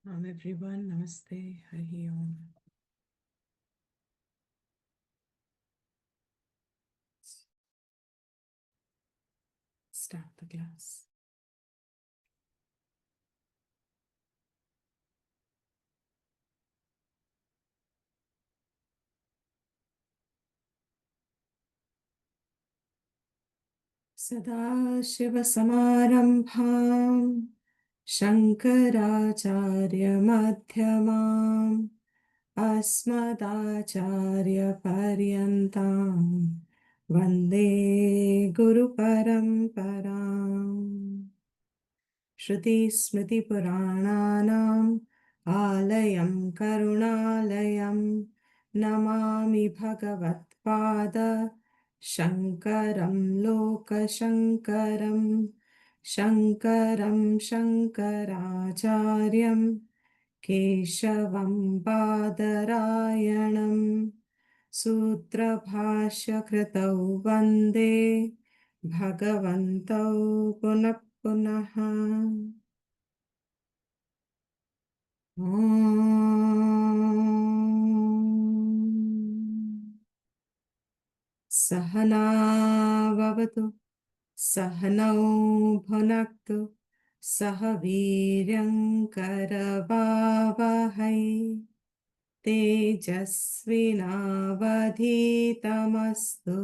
Everyone, Namaste, Hari Om. Start the class. सदाशिवसमारम्भाम् शङ्कराचार्यमध्यमाम् अस्मदाचार्यपर्यन्ताम् वन्दे गुरुपरम्पराम्। श्रुतिस्मृतिपुराणानाम् आलयं करुणालयं नमामि भगवत्पाद शङ्करं लोकशङ्करं शङ्करं शङ्कराचार्यं केशवं बादरायणं सूत्रभाष्यकृतौ वन्दे भगवन्तौ पुनः पुनः। सहना भवतु सहनौ भुनक्तु सह वीर्यङ्करवावहै तेजस्विनावधीतमस्तु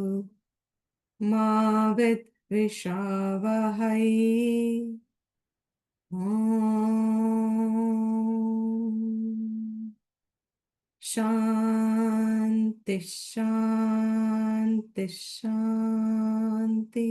मा विद्विषावहै। शांति शांति शांति।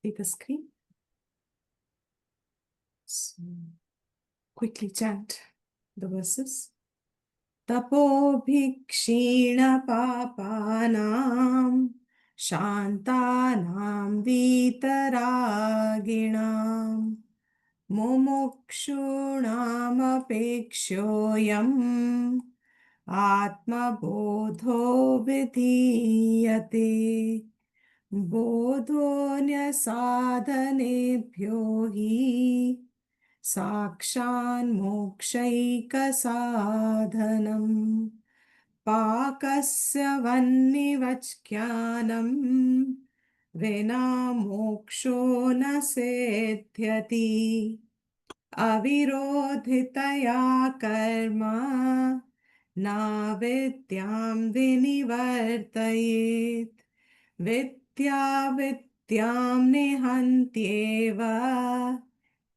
See the screen? So quickly chant the verses. तपोभिक्षीणपापानां शान्तानां वीतरागिणां मुमुक्षूणामपेक्ष्योऽयम् आत्मबोधो विधीयते। बोधोऽन्यसाधनेभ्यो हि साक्षान्मोक्षैकसाधनम् पाकस्य वह्निवच्ज्ञानम् विना मोक्षो न सिद्ध्यति। अविरोधितया कर्म न विद्यां विनिवर्तयेत् विद्या विद्यां निहन्त्येव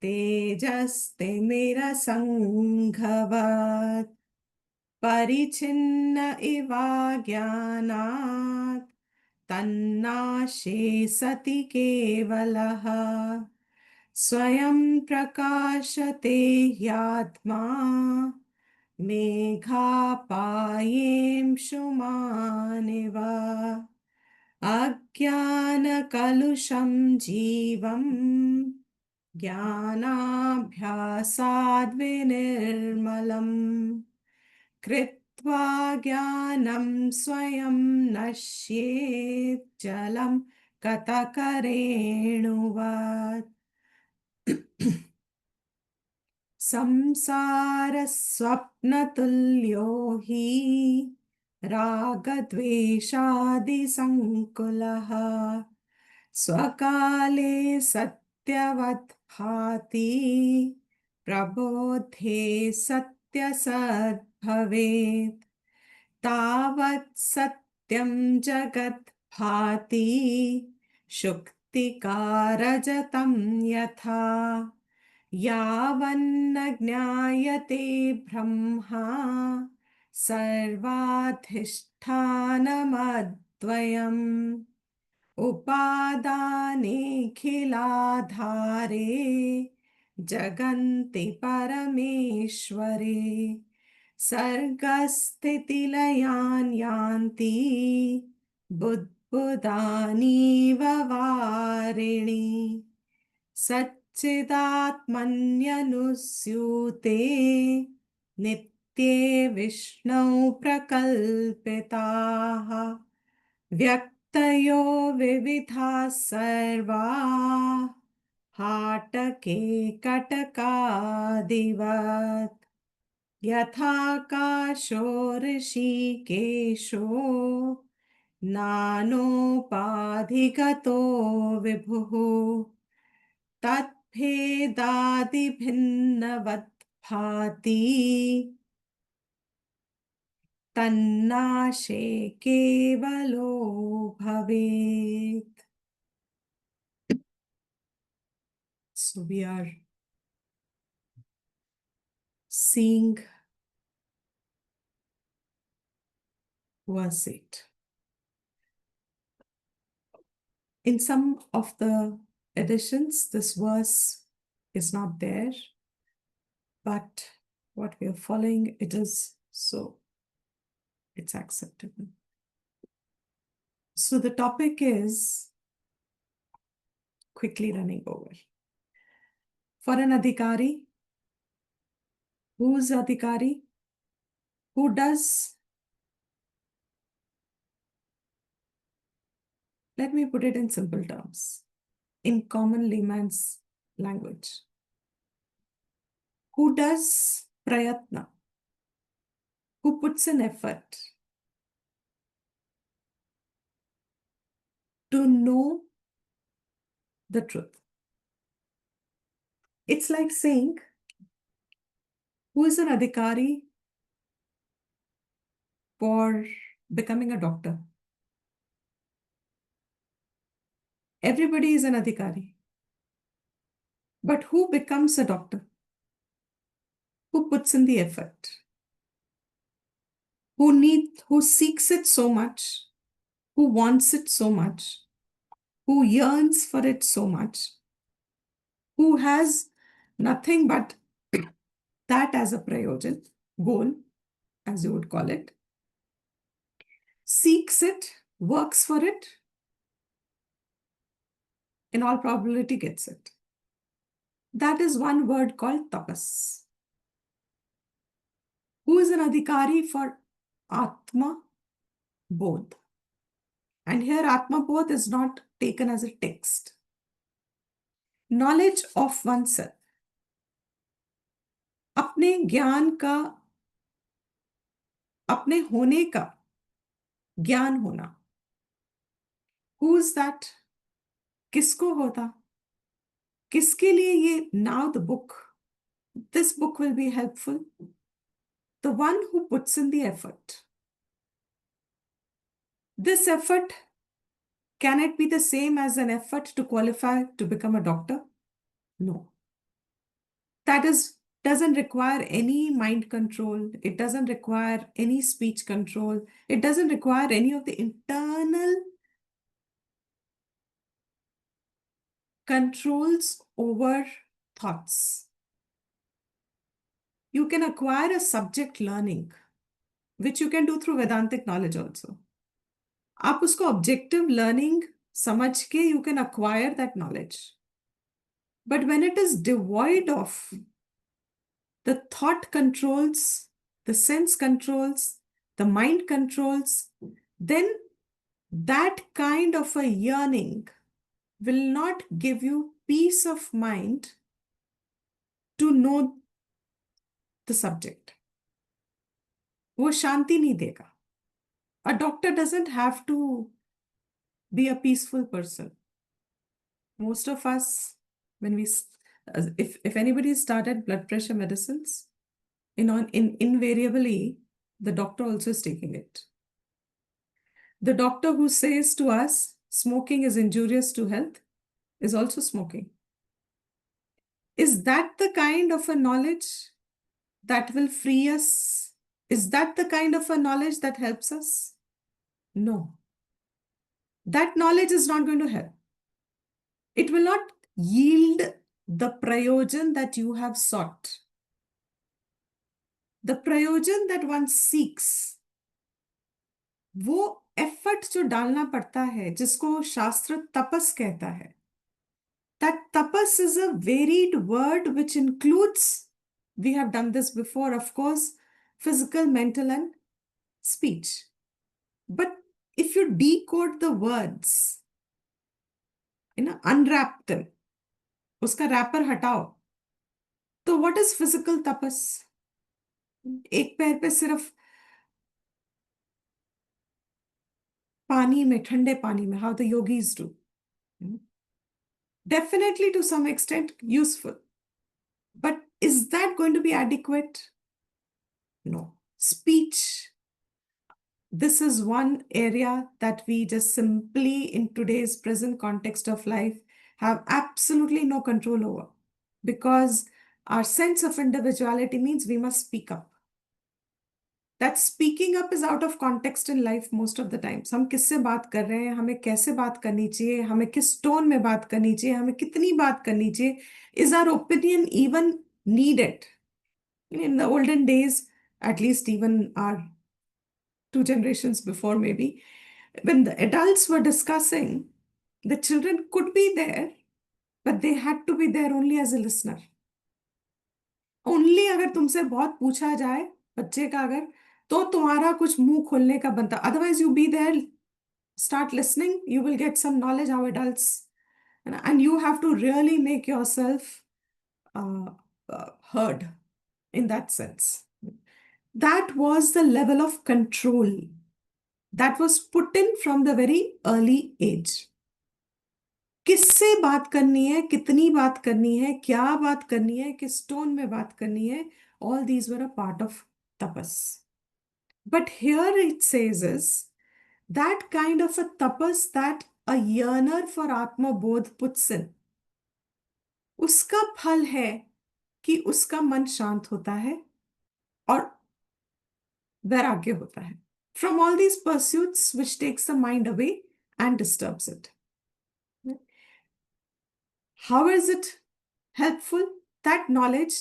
तेजस्तिमिरसङ्घवत् परिच्छिन्न इवा ज्ञानात् तन्नाशे सति केवलः स्वयं प्रकाशते ह्यात्मा मेघापायेंशुमानिव। अज्ञानकलुषं जीवं ज्ञानाभ्यासाद्विनिर्मलम् कृत्वा ज्ञानं स्वयं नश्येत् जलं गतकरेणुवत्। संसारस्वप्नतुल्यो हि रागद्वेषादिसङ्कुलः स्वकाले सत्यवत् भाति प्रबोधे सत्यसत् भवेत्। तावत् सत्यं जगत् भाति शुक्तिकारजतं यथा यावन्न ज्ञायते ब्रह्मा सर्वाधिष्ठानमद्वयम् उपादानेऽखिलाधारे जगन्ति परमेश्वरे सर्गस्थितिलयान् यान्ति बुद्बुदानीव वारिणि सच्चिदात्मन्यनुस्यूते नित्ये विष्णौ प्रकल्पिताः व्यक्तयो विविधाः सर्वा हाटके कटकादिवत् यथाकाशो ऋषिकेशो नानोपाधिगतो विभुः तद्भेदादिभिन्नवत् भाति तन्नाशे केवलो भवेत्. So we are seeing verse 8. In some of the editions, this verse is not there, but what we are following, it is so. It's acceptable. So the topic is quickly running over. For an adhikari, who's adhikari? Who does? Let me put it in simple terms, in common layman's language. Who does prayatna? Who puts in effort to know the truth? It's like saying, who is an adhikari for becoming a doctor? Everybody is an adhikari. But who becomes a doctor? Who puts in the effort? Who seeks it so much? Who wants it so much? Who yearns for it so much? Who has nothing but that as a prayojan, goal, as you would call it, seeks it, works for it, in all probability gets it. That is one word called tapas. Who is an adhikari for Atma Bodh? And here Atma Bodh is not taken as a text. Knowledge of oneself. अपने ज्ञान का, अपने होने का ज्ञान होना. Who is that? किसको होता? किसके लिए ये? Now the book. This book will be helpful. The one who puts in the effort. This effort, can it be the same as an effort to qualify to become a doctor? No. That doesn't require any mind control. It doesn't require any speech control. It doesn't require any of the internal controls over thoughts. You can acquire a subject learning, which you can do through Vedantic knowledge also. आप उसको objective learning समझ के you can acquire that knowledge. But when it is devoid of the thought controls, the sense controls, the mind controls, then that kind of a yearning will not give you peace of mind to know the subject. वो शांति नहीं देगा. A doctor doesn't have to be a peaceful person. Most of us, when we, if anybody started blood pressure medicines, invariably, the doctor also is taking it. The doctor who says to us, smoking is injurious to health, is also smoking. Is that the kind of a knowledge that will free us? Is that the kind of a knowledge that helps us? No. That knowledge is not going to help. It will not yield the prayojan that you have sought. The prayojan that one seeks, वो effort जो डालना पड़ता है, जिसको शास्त्र तपस कहता है, that tapas is a varied word which includes, we have done this before, of course, physical, mental, and speech. But if you decode the words, unwrap them, उसका रैपर हटाओ, तो what is physical tapas? एक पैर पे सिर्फ पानी में, ठंडे पानी में, how the yogis do. Definitely to some extent useful. But is that going to be adequate? No. Speech. This is one area that we just simply, in today's present context of life, have absolutely no control over. Because our sense of individuality means we must speak up. That speaking up is out of context in life most of the times. हम किससे बात कर रहे हैं, हमें कैसे बात करनी चाहिए, हमें किस टोन में बात करनी चाहिए, हमें कितनी बात करनी चाहिए. Is our opinion even needed? In the olden days, at least even our 2 generations before maybe, when the adults were discussing, the children could be there, but they had to be there only as a listener. Only अगर तुमसे बहुत पूछा जाए बच्चे का, अगर तो तुम्हारा कुछ मुंह खोलने का बनता. Otherwise, you be there, start listening, you will get some knowledge how adults, and you have to really make yourself heard in that sense. That was the level of control that was put in from the very early age. किससे बात करनी है, कितनी बात करनी है, क्या बात करनी है, किस टोन में बात करनी है, all these were a part of tapas. But here it says is that kind of a tapas that a yearner for Atma Bodh puts in, उसका फल है कि उसका मन शांत होता है और वैराग्य होता है from all these pursuits which takes the mind away and disturbs it. How is it helpful? That knowledge,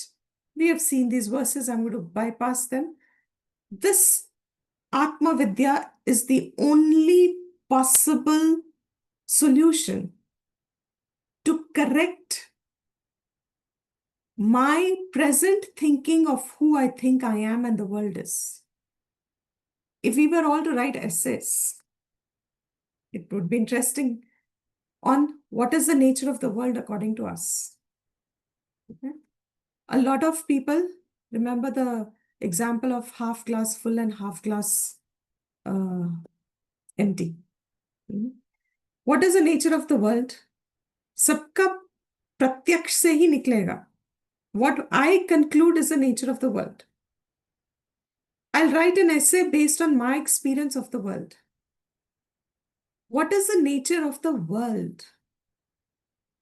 we have seen these verses, I'm going to bypass them. This Atma Vidya is the only possible solution to correct my present thinking of who I think I am and the world is. If we were all to write essays, it would be interesting on what is the nature of the world according to us. Okay? A lot of people remember the example of half glass full and half glass empty. What is the nature of the world? सबका प्रत्यक्ष से ही निकलेगा. What I conclude is the nature of the world. I'll write an essay based on my experience of the world. What is the nature of the world?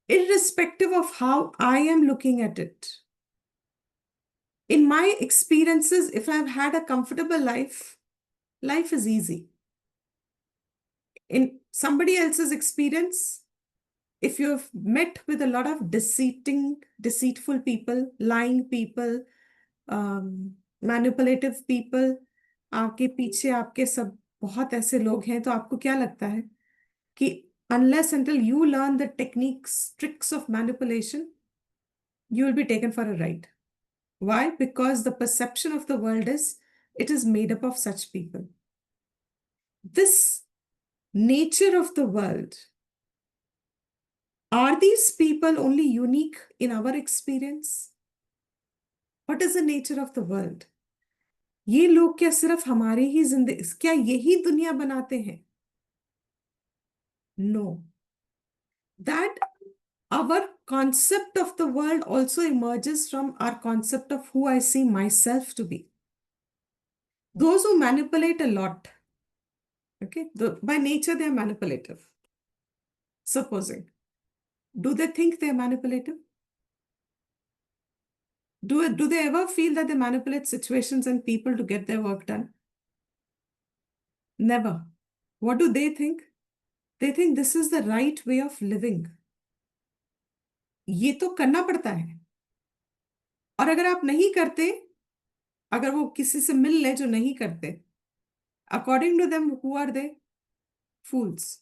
Irrespective of how I am looking at it. In my experiences, if I've had a comfortable life, life is easy. In somebody else's experience, if you have met with a lot of deceitful people, lying people, manipulative people, आपके पीछे आपके सब बहुत ऐसे लोग हैं, तो आपको क्या लगता है कि unless until you learn the techniques, tricks of manipulation, you will be taken for a ride. Why? Because the perception of the world is, it is made up of such people. This nature of the world, are these people only unique in our experience? What is the nature of the world? ये लोग क्या सिर्फ हमारे ही जिंदगी, क्या यही दुनिया बनाते हैं? No. That our concept of the world also emerges from our concept of who I see myself to be. Those who manipulate a lot, okay, by nature they are manipulative. supposing, do they think they're manipulative? Do they ever feel that they manipulate situations and people to get their work done? Never. What do they think? They think this is the right way of living. ये तो करना पड़ता है, और अगर आप नहीं करते, अगर वो किसी से मिल ले जो नहीं करते, according to them who are they? Fools.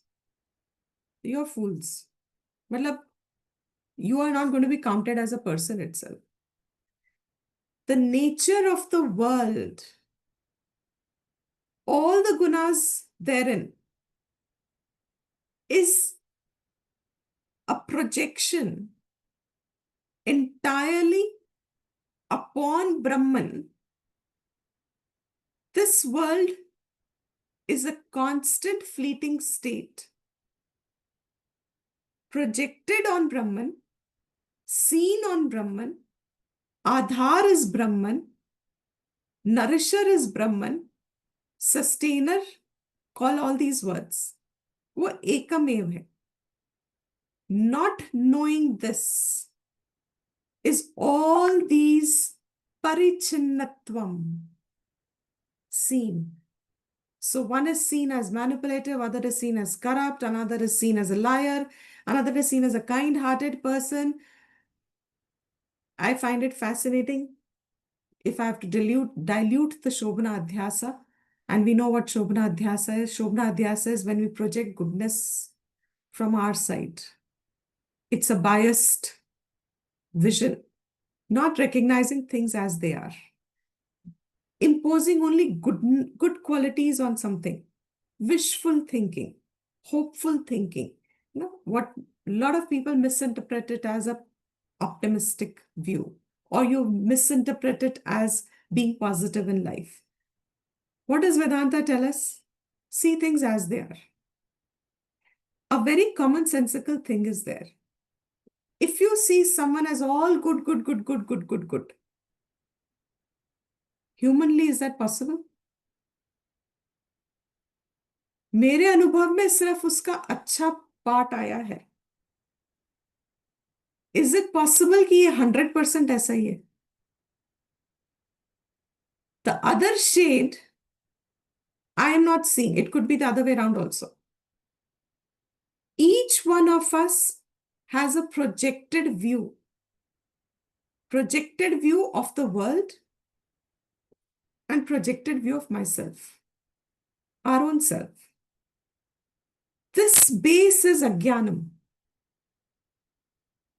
You are fools. मतलब you are not going to be counted as a person itself. The nature of the world, all the gunas therein, is a projection entirely upon Brahman. This world is a constant fleeting state, projected on Brahman, seen on Brahman. Aadhar is Brahman, nourisher is Brahman, sustainer, call all these words. वो एकमेव है. Not knowing this is all these parichinnatvam seen. So one is seen as manipulative, other is seen as corrupt, another is seen as a liar, another is seen as a kind-hearted person. I find it fascinating. If I have to dilute the Shobhana Adhyasa, and we know what Shobhana Adhyasa is. Shobhana Adhyasa is when we project goodness from our side. It's a biased vision, not recognizing things as they are, imposing only good qualities on something, wishful thinking, hopeful thinking. You know, what a lot of people misinterpret it as a optimistic view, or you misinterpret it as being positive in life. What does Vedanta tell us? See things as they are. A very commonsensical thing is there. If you see someone as all good, humanly, is that possible? मेरे अनुभव में सिर्फ उसका अच्छा part आया है. Is it possible कि ये 100% ऐसा ही है? The other shade, I am not seeing. It could be the other way around also. Each one of us has a projected view of the world and projected view of myself, our own self. This base is ajnanam.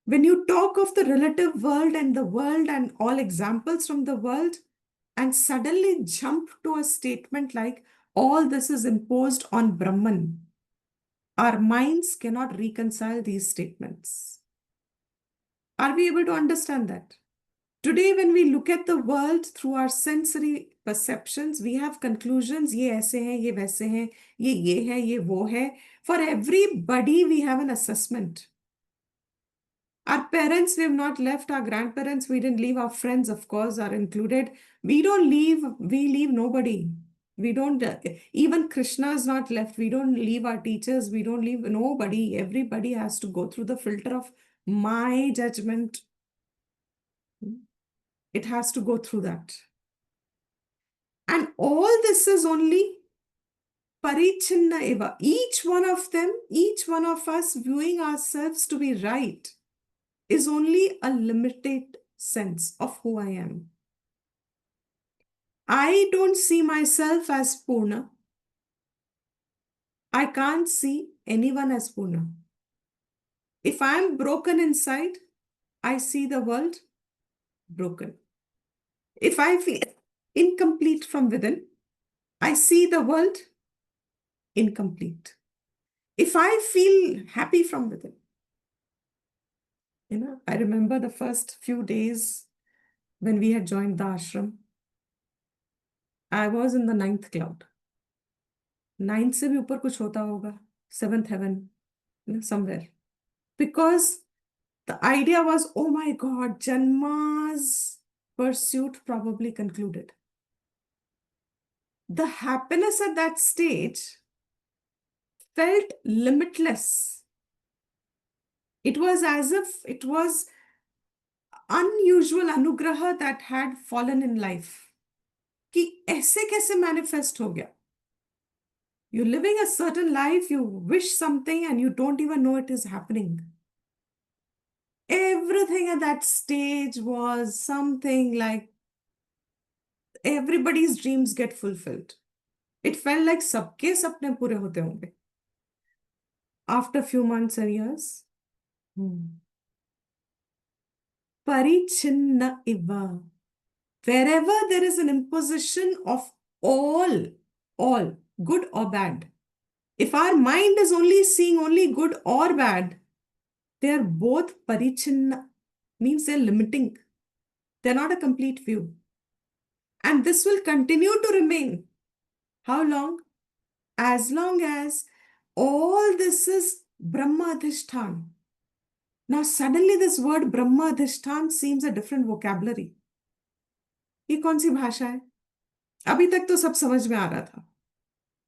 When you talk of the relative world and all examples from the world, and suddenly jump to a statement like, all this is imposed on Brahman, our minds cannot reconcile these statements. Are we able to understand that? Today, when we look at the world through our sensory perceptions, we have conclusions, ye aise hai, ye waise hai, ye hai, ye wo hai. For everybody, we have an assessment. Our parents, we have not left. Our grandparents, we didn't leave. Our friends, of course, are included. We don't leave. We leave nobody. We don't, even Krishna is not left. We don't leave our teachers. We don't leave nobody. Everybody has to go through the filter of my judgment. It has to go through that. And all this is only parichinna eva. Each one of them, each one of us viewing ourselves to be right is only a limited sense of who I am. I don't see myself as Purna. I can't see anyone as Purna. If I'm broken inside, I see the world broken. If I feel incomplete from within, I see the world incomplete. If I feel happy from within, I remember the first few days when we had joined the ashram, I was in the 9th cloud. 9th से भी ऊपर कुछ होता होगा, 7th heaven, somewhere. Because the idea was, oh my God, Janma's pursuit probably concluded. The happiness at that stage felt limitless. It was as if it was unusual anugraha that had fallen in life. कि ऐसे कैसे manifest हो गया? You're living a certain life, you wish something and you don't even know it is happening. Everything at that stage was something like everybody's dreams get fulfilled. It felt like सबके सपने पूरे होते होंगे. After few months and years, parichinna iva. Wherever there is an imposition of all, good or bad. If our mind is only seeing only good or bad, they are both parichinna, means they're limiting. They're not a complete view. And this will continue to remain. How long? As long as all this is Brahma Adhishtan. Now, suddenly this word Brahma Adhishtan seems a different vocabulary. ये कौन सी भाषा है? अभी तक तो सब समझ में आ रहा था.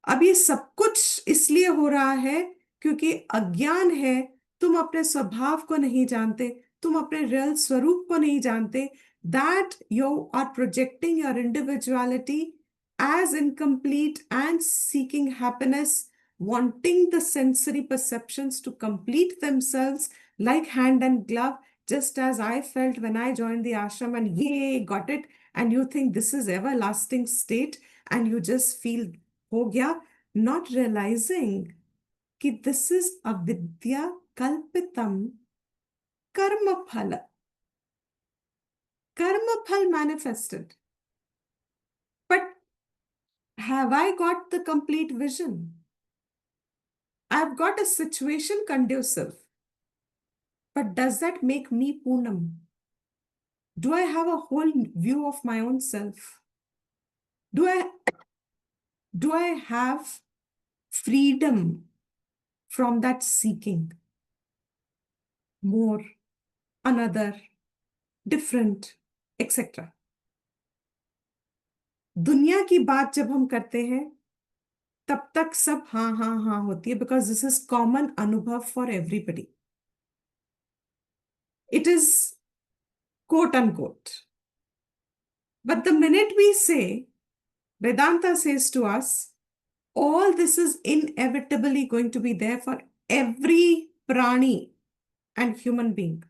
अब ये सब कुछ इसलिए हो रहा है क्योंकि अज्ञान है. तुम अपने स्वभाव को नहीं जानते, तुम अपने रियल स्वरूप को नहीं जानते. That you are projecting your individuality as incomplete and seeking happiness, wanting the sensory perceptions to complete themselves like hand and glove, just as I felt when I joined the ashram and yay, got it. And you think this is everlasting state and you just feel हो गया, not realizing कि this is avidya kalpitam karma phala. Karma phal manifested. But have I got the complete vision? I've got a situation conducive. But does that make me Poonam? Do I have a whole view of my own self? Do I have freedom from that seeking? More, another, different, etc. दुनिया की बात जब हम करते हैं तब तक सब हाँ हाँ हाँ होती है बिकॉज दिस इज कॉमन अनुभव for everybody. It is quote unquote. But the minute we say, Vedanta says to us, all this is inevitably going to be there for every prani and human being.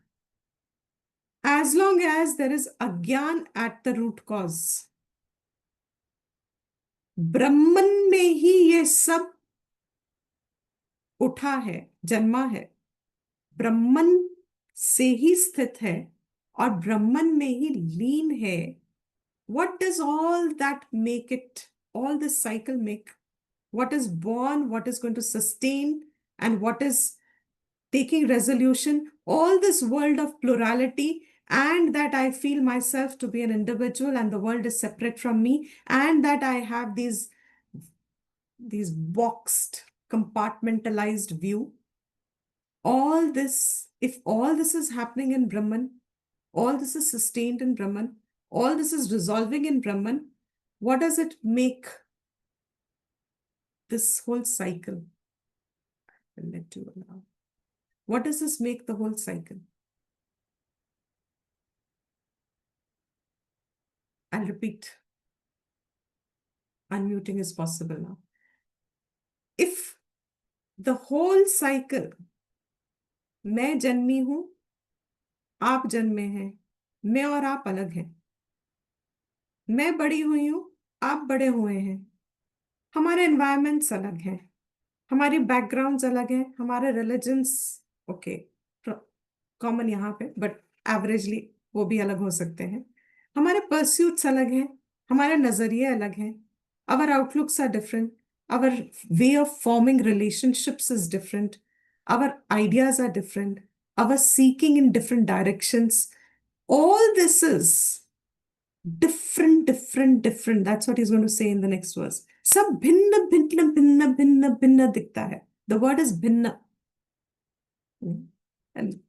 As long as there is agyan at the root cause. ब्रह्मन में ही ये सब उठा है, जन्मा है. ब्रह्मन से ही स्थित है और ब्रह्मन में ही लीन है. What does all that make it, all this cycle make? What is born, what is going to sustain, and what is taking resolution? All this world of plurality, and that I feel myself to be an individual and the world is separate from me, and that I have these boxed, compartmentalized view. All this, if all this is happening in Brahman, all this is sustained in Brahman, all this is resolving in Brahman, what does it make this whole cycle? I'll let you allow. What does this make the whole cycle? I'll repeat. Unmuting is possible now. If the whole cycle, मैं जन्मी हूं, आप जन्मे हैं, मैं और आप अलग हैं. मैं बड़ी हुई हूं, आप बड़े हुए हैं. हमारे एनवायरमेंट्स अलग हैं, हमारी बैकग्राउंड्स अलग हैं, हमारे रिलीजन्स ओके कॉमन यहाँ पे बट एवरेजली वो भी अलग हो सकते हैं. हमारे परस्यूट्स अलग हैं, हमारे नजरिए अलग हैं. Our outlooks are different, our way of forming relationships is different, our ideas are different, our seeking in different directions. All this is different. That's what he's going to say in the next verse. सब भिन्न भिन्न भिन्न भिन्न भिन्न दिखता है. The word is भिन्न. And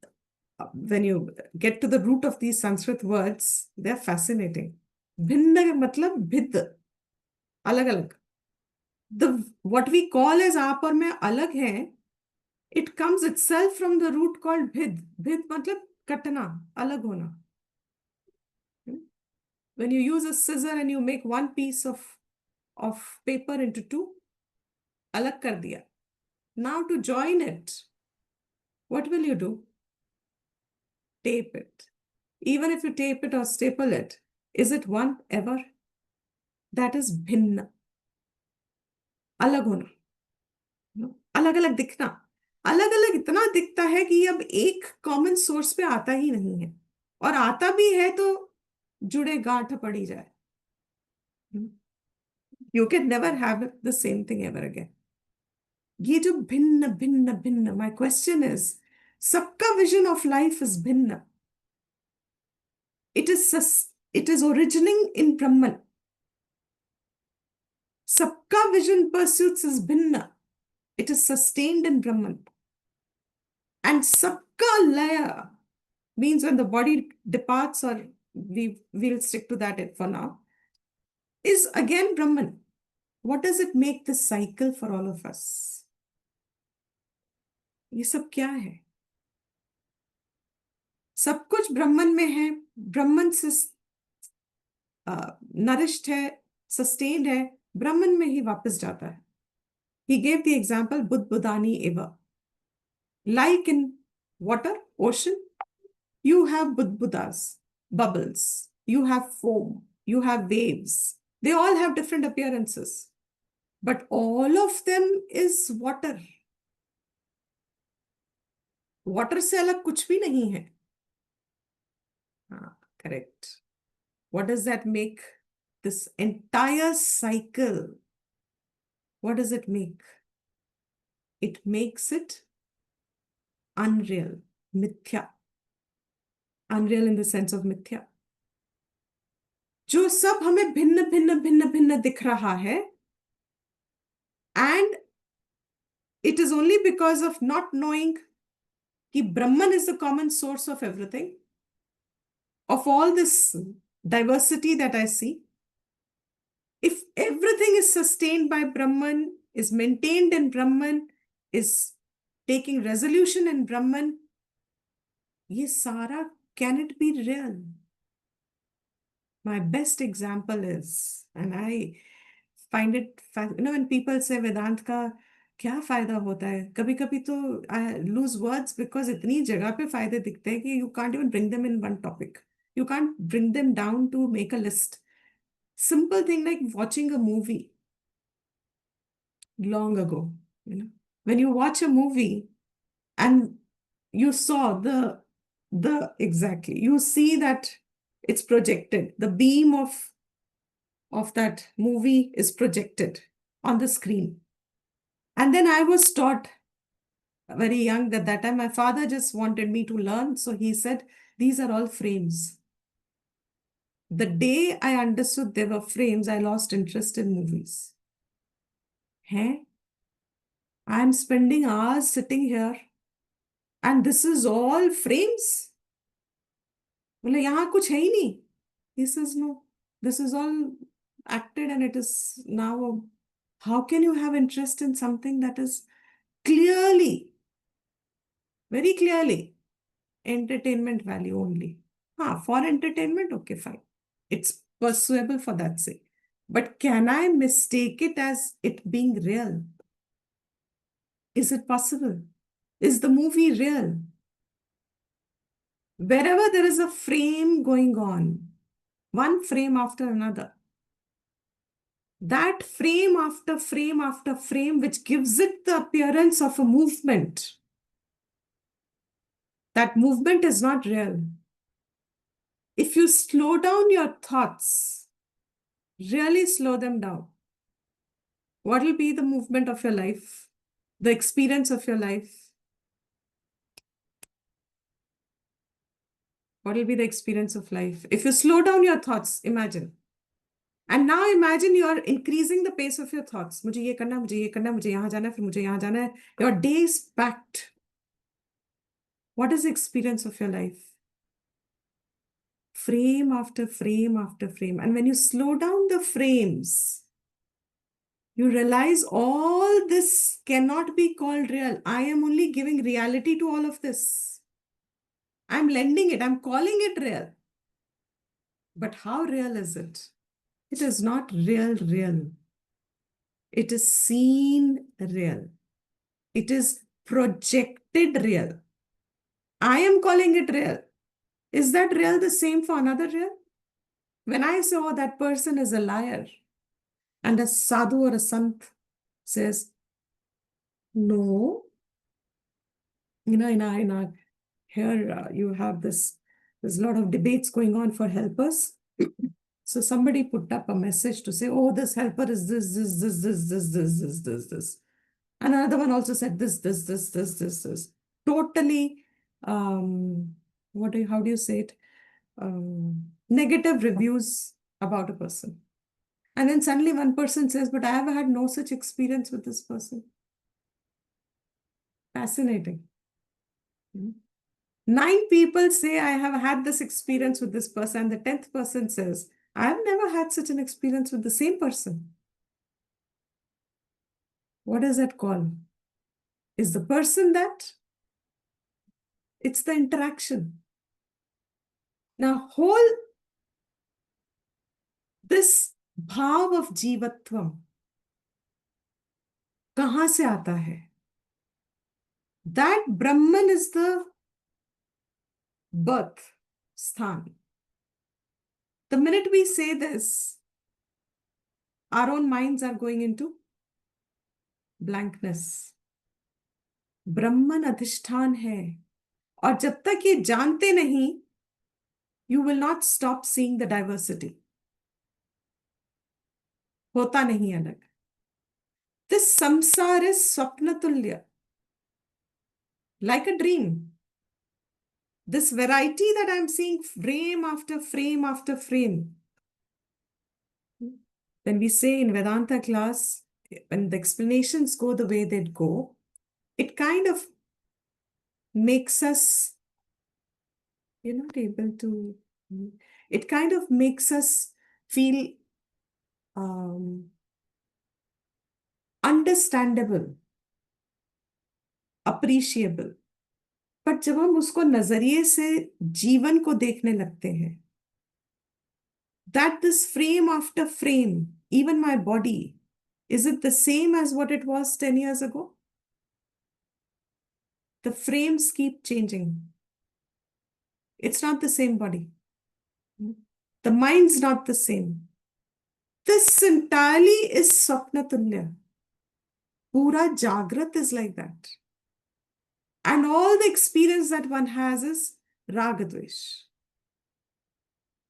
when you get to the root of these Sanskrit words, they're fascinating. भिन्न का मतलब भिन्न, अलग अलग. The what we call as आप और मैं अलग हैं, It comes itself from the root called bhid. Bhid matlab katna, alag hona. When you use a scissor and you make one piece of paper into two, alag kar diya. Now to join it, what will you do? Tape it. Even if you tape it or staple it, is it one ever? That is bhinna. अलग होना, अलग अलग दिखना, अलग अलग इतना दिखता है कि अब एक कॉमन सोर्स पे आता ही नहीं है, और आता भी है तो जुड़े गांठ पड़ी जाए. You can never have the same thing ever again. ये जो भिन्न भिन्न भिन्न, माय क्वेश्चन इज, सबका विजन ऑफ लाइफ इज भिन्न. इट इज ओरिजिनिंग इन ब्रह्मन. सबका विजन परस्यूट्स इज भिन्न. It is sustained in Brahman. And sabka laya means when the body departs, or we'll stick to that for now, is again Brahman. What does it make this cycle for all of us? ये सब क्या है? सब कुछ ब्रह्मन में है, ब्रह्मन से nourished है, सस्टेन्ड है, ब्रह्मन में ही वापस जाता है. He gave the example Budbudani eva. Like in water, ocean, you have budbudas, bubbles, you have foam, you have waves. They all have different appearances, but all of them is water. Water से अलग कुछ भी नहीं है. Correct. What does that make? This entire cycle, what does it make? It makes it unreal, mithya. Unreal in the sense of mithya. जो सब हमें भिन्न भिन्न भिन्न भिन्न दिख रहा है, and it is only because of not knowing कि Brahman is the common source of everything, of all this diversity that I see. If everything is sustained by Brahman, is maintained in Brahman, is taking resolution in Brahman, ये सारा, can it be real? My best example is, and I find it, when people say वेदांत का क्या फायदा होता है, कभी कभी तो I lose words because इतनी जगह पे फायदे दिखते हैं कि you can't even bring them in one topic. You can't bring them down to make a list. Simple thing like watching a movie long ago, when you watch a movie and you saw exactly, you see that it's projected, the beam of that movie is projected on the screen. And then I was taught very young at that time, my father just wanted me to learn, so he said, these are all frames. The day I understood they were frames, I lost interest in movies. I'm spending hours sitting here and this is all frames? बोले यहाँ कुछ है ही नहीं. He says, no, this is all acted and it is now. How can you have interest in something that is clearly, very clearly, entertainment value only? For entertainment, okay, fine. It's pursuable for that sake. But can I mistake it as it being real? Is it possible? Is the movie real? Wherever there is a frame going on, one frame after another, that frame after frame after frame, which gives it the appearance of a movement, that movement is not real. If you slow down your thoughts, really slow them down, what will be the movement of your life, the experience of your life? What will be the experience of life? If you slow down your thoughts, imagine. And now imagine you are increasing the pace of your thoughts. मुझे ये करना, मुझे ये करना, मुझे यहाँ जाना है, फिर मुझे यहाँ जाना है. Your day is packed. What is the experience of your life? Frame after frame after frame. And when you slow down the frames, You realize all this cannot be called real. I am only giving reality to all of this. I'm lending it, I'm calling it real. But how real is it? It is not real, real. It is seen real. It is projected real. I am calling it real. Is that real the same for another real? When I say, oh, that person is a liar, and a sadhu or a sant says, no, in our here you have there's a lot of debates going on for helpers. So somebody put up a message to say, oh, this helper is this. And another one also said this. Totally, how do you say it? Negative reviews about a person. And then suddenly one person says, but I have had no such experience with this person. Fascinating. 9 people say, I have had this experience with this person. The 10th person says, I have never had such an experience with the same person. What is that called? Is the person that? It's the interaction. Now, this bhav of jivatvam, kahan se aata hai? That Brahman is the birth sthan. The minute we say this, our own minds are going into blankness. Brahman adhishtan hai. और जब तक ये जानते नहीं, you will not stop seeing the diversity. होता नहीं अलग. This samsara is swapnatulya, like a dream. This variety that I'm seeing frame after frame after frame. When we say in Vedanta class, when the explanations go the way they go, it kind of makes us, you're not able to, it kind of makes us feel understandable, appreciable. पर जब हम उसको नजरिए से जीवन को देखने लगते हैं, that this frame after frame, even my body, is it the same as what it was 10 years ago? The frames keep changing. It's not the same body. The mind's not the same. This entirely is Swapnatulya. Pura Jagrat is like that. And all the experience that one has is Ragadvesh.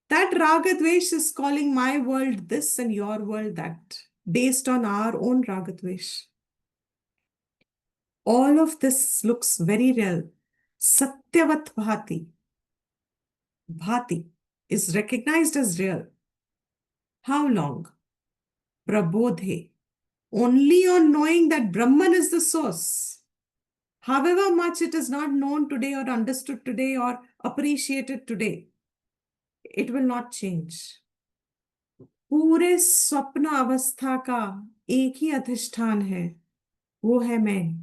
That Ragadvesh is calling my world this and your world that, based on our own Ragadvesh. All of this looks very real. Satyavat Bhati. Bhati is recognized as real. How long? Prabodhe. Only on knowing that Brahman is the source. However much it is not known today or understood today or appreciated today, it will not change. पूरे स्वप्न अवस्था का एक ही अधिष्ठान है, वो है मैं.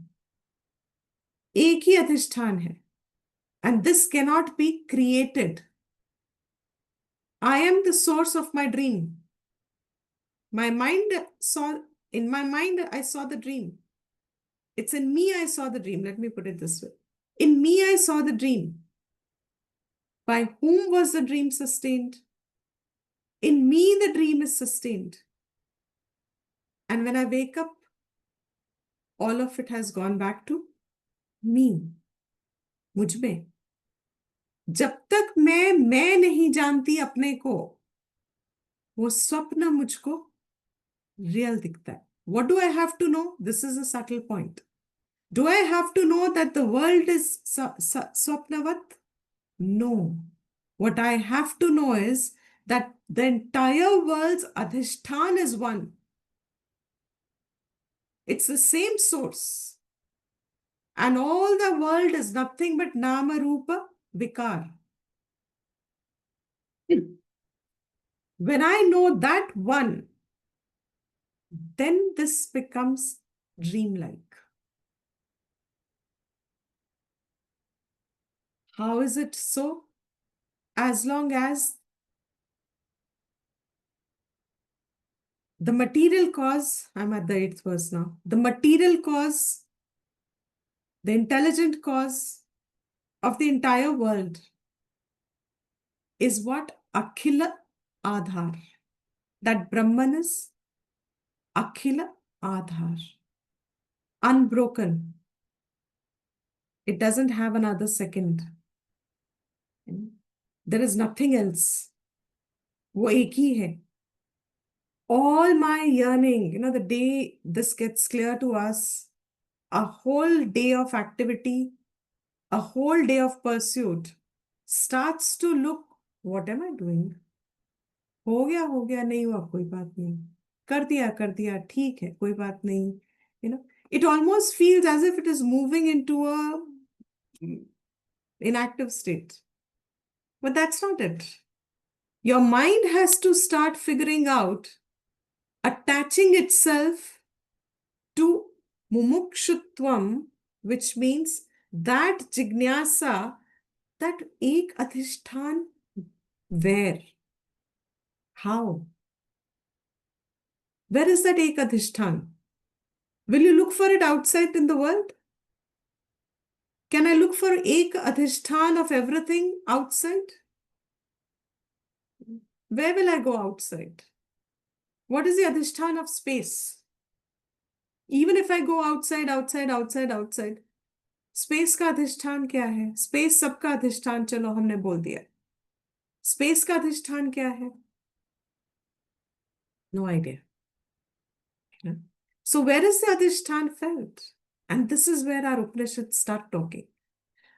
एक ही अधिष्ठान है. And this cannot be created. I am the source of my dream. In my mind, I saw the dream. It's in me I saw the dream. Let me put it this way. In me I saw the dream. By whom was the dream sustained? In me the dream is sustained. And when I wake up, all of it has gone back to me. मुझ में. जब तक मैं नहीं जानती अपने को, वो स्वप्न मुझको रियल दिखता है. What do I have to know? This is a subtle point. Do I have to know that the world is swapnavat? No. What I have to know is that the entire world's adhishtan is one. It's the same source. And all the world is nothing but nama rupa vikar. When I know that one, then this becomes dreamlike. How is it so? As long as the material cause, I'm at the 8th verse now, the material cause, the intelligent cause of the entire world is what? Akhila Adhar. That Brahman is Akhila Adhar. Unbroken. It doesn't have another second. There is nothing else. वो एक ही है. All my yearning, the day this gets clear to us, a whole day of activity, a whole day of pursuit starts to look, what am I doing? हो गया नहीं हुआ कोई बात नहीं, कर दिया ठीक है कोई बात नहीं. It almost feels as if it is moving into a inactive state, but that's not it. Your mind has to start figuring out, attaching itself to mumukshutvam, which means that jignasa, that ek adhishthan, where? How? Where is that ek adhishthan? Will you look for it outside in the world? Can I look for ek adhishthan of everything outside? Where will I go outside? What is the adhishthan of space? Even if I go outside, space का अधिष्ठान क्या है? Space सबका अधिष्ठान, चलो हमने बोल दिया. स्पेस का अधिष्ठान क्या है? No idea. So where is the adhishthan felt? And this is where our Upanishads start talking.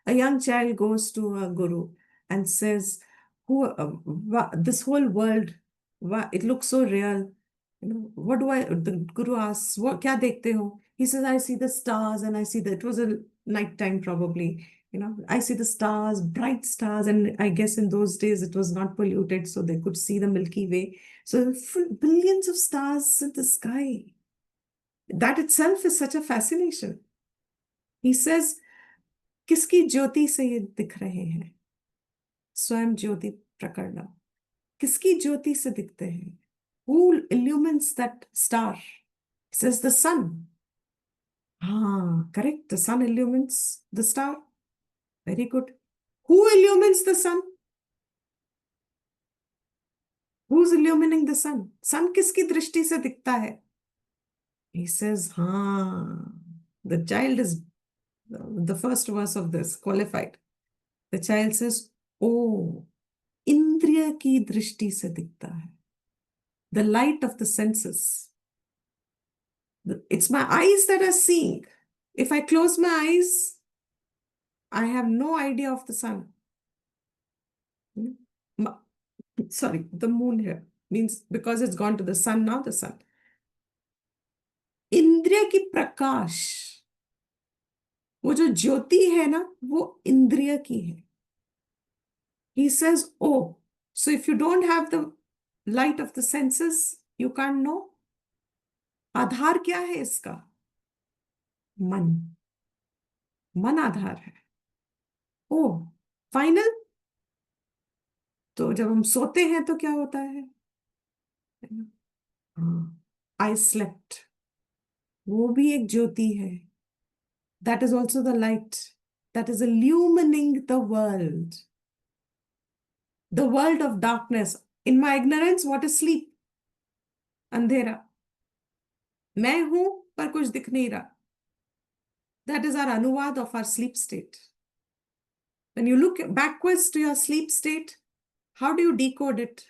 A young child goes to a guru and says, this whole world, it looks so real. What do the guru asks, kya dekhte ho? He says, I see the stars and I see that it was a night time probably. I see the stars, bright stars, and I guess in those days it was not polluted, so they could see the Milky Way. So billions of stars in the sky. That itself is such a fascination. He says, किसकी ज्योति से ये दिख रहे हैं? स्वयं ज्योति प्रकट. किसकी ज्योति से दिखते हैं? Who illumines that star? He says the sun. Correct. The sun illumines the star. Very good. Who illumines the sun? Who's illumining the sun? Sun किसकी दृष्टि से दिखता है? He says, the child is the first verse of this qualified. The child says, oh, इंद्रिय की दृष्टि से दिखता है. The light of the senses. It's my eyes that are seeing. If I close my eyes, I have no idea of the sun. Sorry, the moon here means because it's gone to the sun now, the sun. इंद्रिय की प्रकाश, वो जो ज्योति है ना, वो इंद्रिय की है. He says, oh, so if you don't have the light of the senses, you can't know. आधार क्या है इसका? मन. मन आधार है. ओ फाइनल. तो जब हम सोते हैं तो क्या होता है? I slept. वो भी एक ज्योति है. That is also the light that is illumining the world. The world of darkness. In my ignorance, what is sleep? अंधेरा. मैं हूं पर कुछ दिख नहीं रहा. That is our anuvad of our sleep state. When you look backwards to your sleep state, how do you decode it?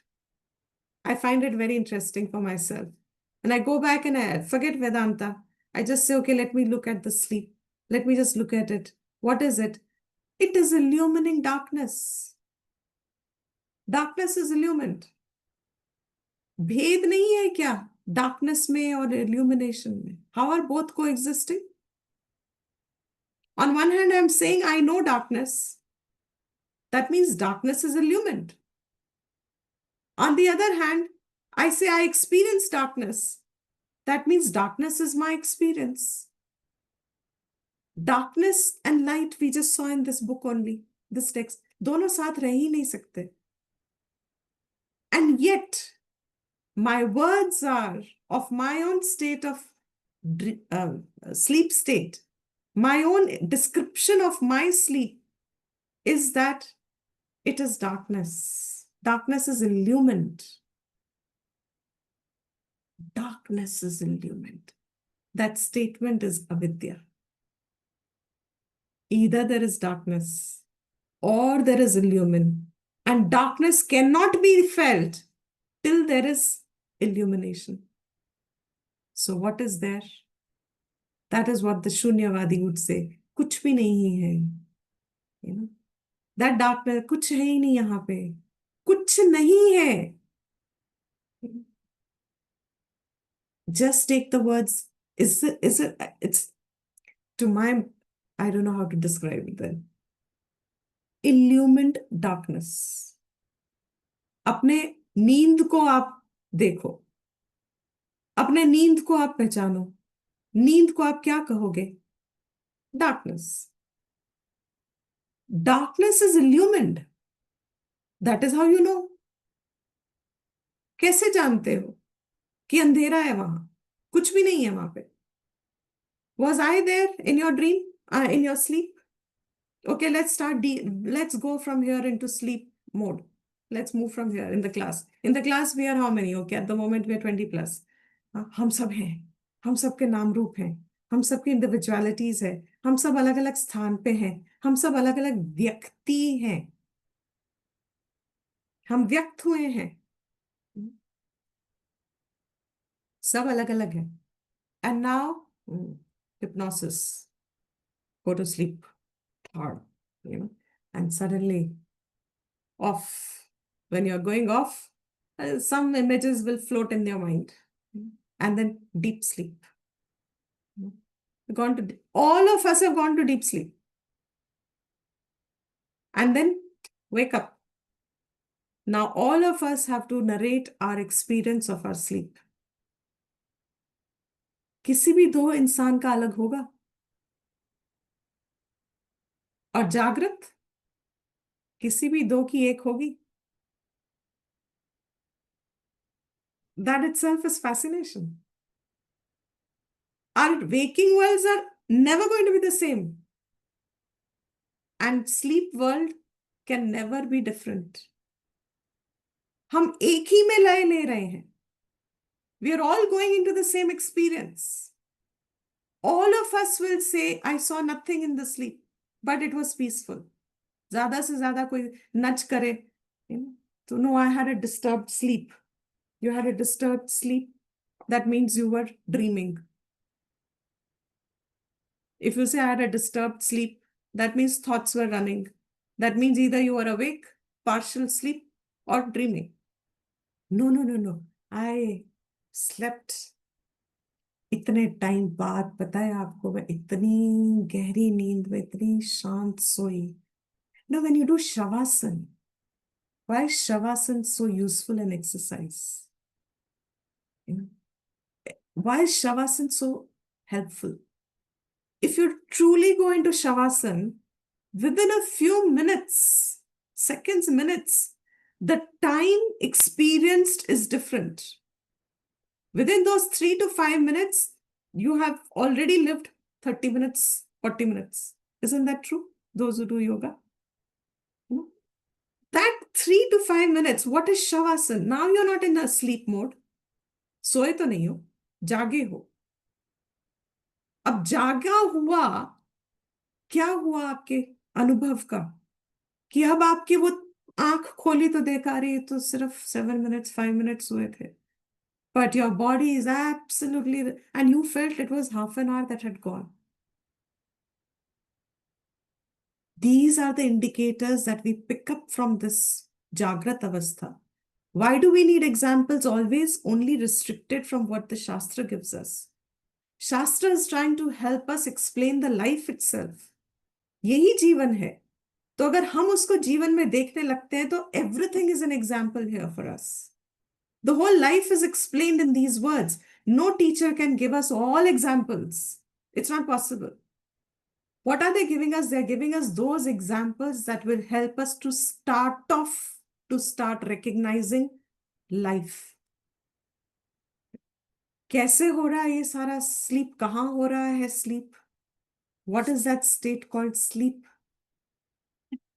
I find it very interesting for myself. And I go back and I forget Vedanta. I just say, okay, let me look at the sleep. Let me just look at it. What is it? It is illumining darkness. Darkness is illumined. भेद नहीं है क्या darkness में और illumination में? How are both coexisting? On one hand, I'm saying I know darkness. That means darkness is illumined. On the other hand, I say I experience darkness. That means darkness is my experience. Darkness and light we just saw in this book only, this text. दोनों साथ रह ही नहीं सकते. And yet, my words are of my own state of sleep state. My own description of my sleep is that it is darkness. Darkness is illumined. Darkness is illumined. That statement is avidya. Either there is darkness or there is illumination. And darkness cannot be felt till there is illumination. So what is there? That is what the Shunyavadi would say. कुछ भी नहीं है. You know, that darkness, कुछ है ही नहीं यहाँ पे. कुछ नहीं है. Just take the words. It's to my, I don't know how to describe it then. Illumined darkness. अपने नींद को आप देखो. अपने नींद को आप पहचानो. नींद को आप क्या कहोगे? Darkness. Darkness is illumined. That is how you know. कैसे जानते हो कि अंधेरा है वहां? कुछ भी नहीं है वहां पे. Was I there in your dream? In your sleep? Okay, let's let's go from here into sleep mode. Let's move from here in the class. In the class, we are how many? Okay, at the moment we are 20 plus. हम सब हैं. हम सबके नाम रूप हैं. हम सबकी इंडिविजुअलिटीज है. हम सब अलग अलग स्थान पे हैं. हम सब अलग अलग व्यक्ति हैं. हम व्यक्त हुए हैं. सब अलग अलग है. And now, hypnosis. Go to sleep. Hard, you know, and suddenly off. When you're going off, some images will float in your mind, and then deep sleep. All of us have gone to deep sleep, and then wake up. Now all of us have to narrate our experience of our sleep. किसी भी दो इंसान का अलग होगा. और जागृत किसी भी दो की एक होगी. That itself is fascination. Our waking worlds are never going to be the same. And sleep world can never be different. हम एक ही में लय ले रहे हैं. We are all going into the same experience. All of us will say, I saw nothing in the sleep, but it was peaceful. ज़्यादा से ज़्यादा कोई nudge करे, तो no, I had a disturbed sleep. You had a disturbed sleep. That means you were dreaming. If you say I had a disturbed sleep, that means thoughts were running. That means either you were awake, partial sleep, or dreaming. No. I slept. इतने time बाद पता है आपको, मैं इतनी गहरी नींद में इतनी शांत सोई. Now, when you do Shavasana, why is Shavasana so useful in exercise? Why is Shavasana so helpful? If you truly go into Shavasana, within a few minutes, seconds, minutes, the time experienced is different. Within those 3 to 5 minutes, you have already lived 30 minutes, 40 minutes. Isn't that true? Those who do yoga. That 3 to 5 minutes, what is Shavasana? Now you're not in a sleep mode. सोए तो नहीं हो, जागे हो. अब जागा हुआ, क्या हुआ आपके अनुभव का? कि अब आपकी वो आंख खोली तो देखा रही तो सिर्फ 7 minutes, 5 minutes हुए थे. But your body is absolutely, and you felt it was half an hour that had gone. These are the indicators that we pick up from this Jagrat Avastha. Why do we need examples always only restricted from what the Shastra gives us? Shastra is trying to help us explain the life itself. यही जीवन है. तो अगर हम उसको जीवन में देखने लगते हैं तो everything is an example here for us. The whole life is explained in these words. No teacher can give us all examples. It's not possible. What are they giving us? They're giving us those examples that will help us to start recognizing life. कैसे हो रहा है ये सारा sleep? कहाँ हो रहा है sleep? What is that state called sleep?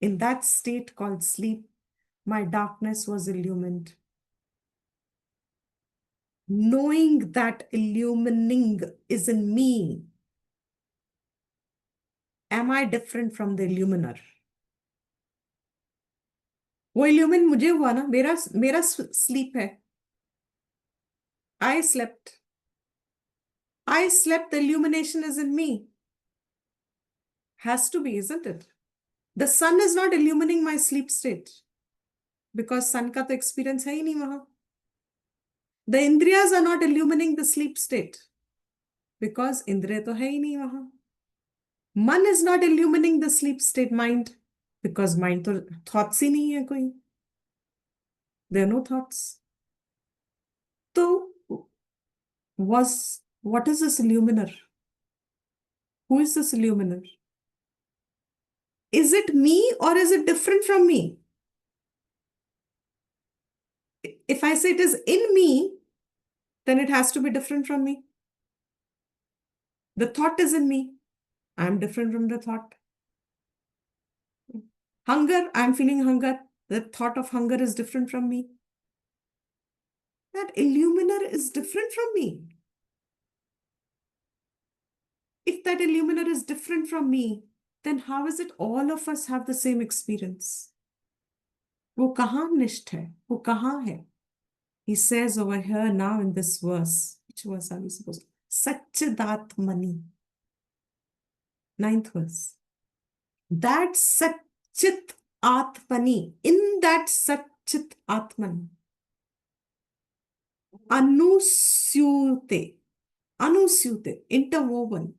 In that state called sleep, my darkness was illumined. Knowing that illumining is in me, am I different from the illuminer? वो इल्यूमिन मुझे हुआ ना, मेरा मेरा स्लीप है. I slept. I slept, the illumination is in me. Has to be, isn't it? The sun is not illumining my sleep state because sun का तो experience है ही नहीं वहां. The indriyas are not illumining the sleep state because इंद्रिय तो है ही नहीं वहां. मन is not illumining the sleep state, mind, because mind तो thoughts ही नहीं है कोई. There are no thoughts. तो what is this illuminer? Who is this illuminer? Is it me or is it different from me? If I say it is in me, then it has to be different from me. The thought is in me. I'm different from the thought. Hunger, I'm feeling hunger. The thought of hunger is different from me. That illuminer is different from me. If that illuminer is different from me, then how is it all of us have the same experience? वो कहाँ निष्ठ है? वो कहाँ है? He says over here now in this verse, which verse are we supposed to? Satchidatmani. 9th verse. That Satchit Atmani, in that Satchit Atman, Anusyute, interwoven.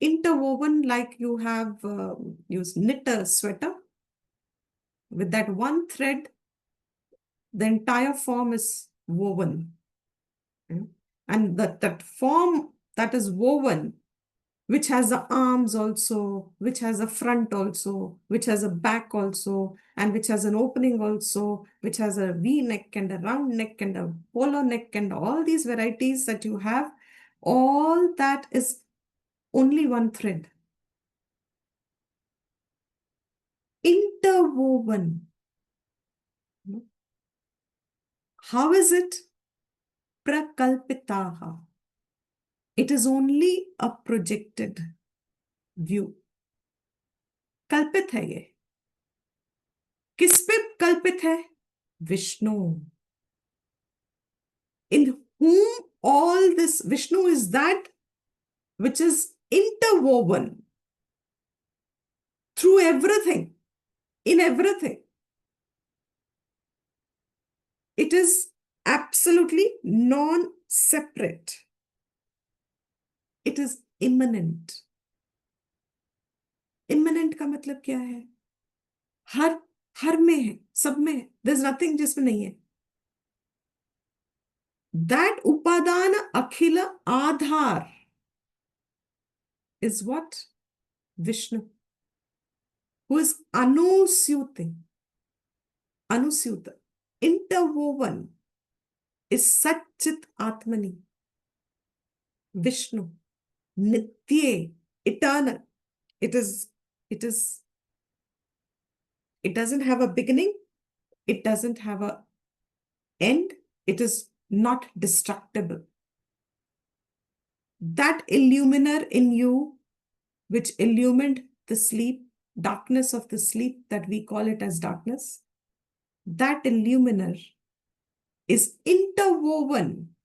Interwoven like you have used knit a sweater. With that one thread, the entire form is woven. And that form that is woven, which has the arms also, which has a front also, which has a back also, and which has an opening also, which has a V neck and a round neck and a polo neck and all these varieties that you have, all that is only one thread. Interwoven. How is it? Prakalpitaha. It is only a projected view. कल्पित है ये. किस पे कल्पित है? Vishnu. In whom all this, Vishnu is that which is interwoven through everything, in everything. It is absolutely non-separate. It is immanent. Immanent का मतलब क्या है? हर में है, सब में है. There's nothing जिसमें नहीं है. That upadana akhila adhar is what? Vishnu, who is anusyuta. Anusyuta, interwoven, is Satchit Atmani. Vishnu, Nitye, eternal. It doesn't have a beginning. It doesn't have an end. It is not destructible. That illuminer in you, which illumined the sleep, darkness of the sleep that we call it as darkness, that illuminer is interwoven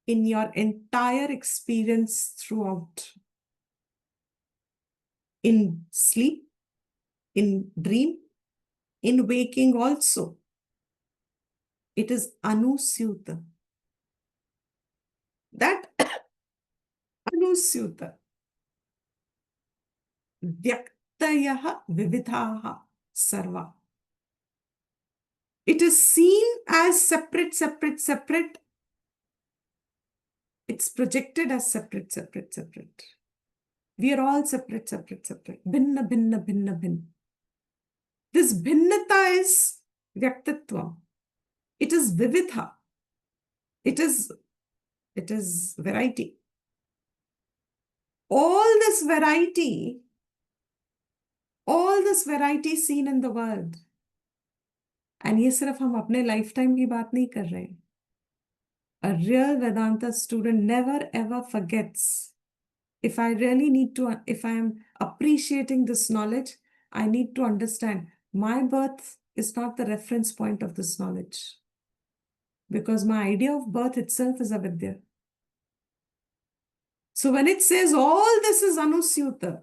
in your entire experience throughout. In sleep, in dream, in waking also. It is Anusyuta. That Anusyuta. Vyaktayaha vividhaha sarva. It is seen as separate, separate, separate. It's projected as separate, separate, separate. We are all separate, separate, separate. Bhinna, bhinna, bhinna, bhinna. This bhinnata is Vyaktitva. It is Vividha. It is variety. All this variety seen in the world. And ये सिर्फ हम अपने lifetime की बात नहीं कर रहे हैं. A real Vedanta student never ever forgets. If I am appreciating this knowledge, I need to understand my birth is not the reference point of this knowledge. Because my idea of birth itself is avidya. So when it says all this is anusyuta,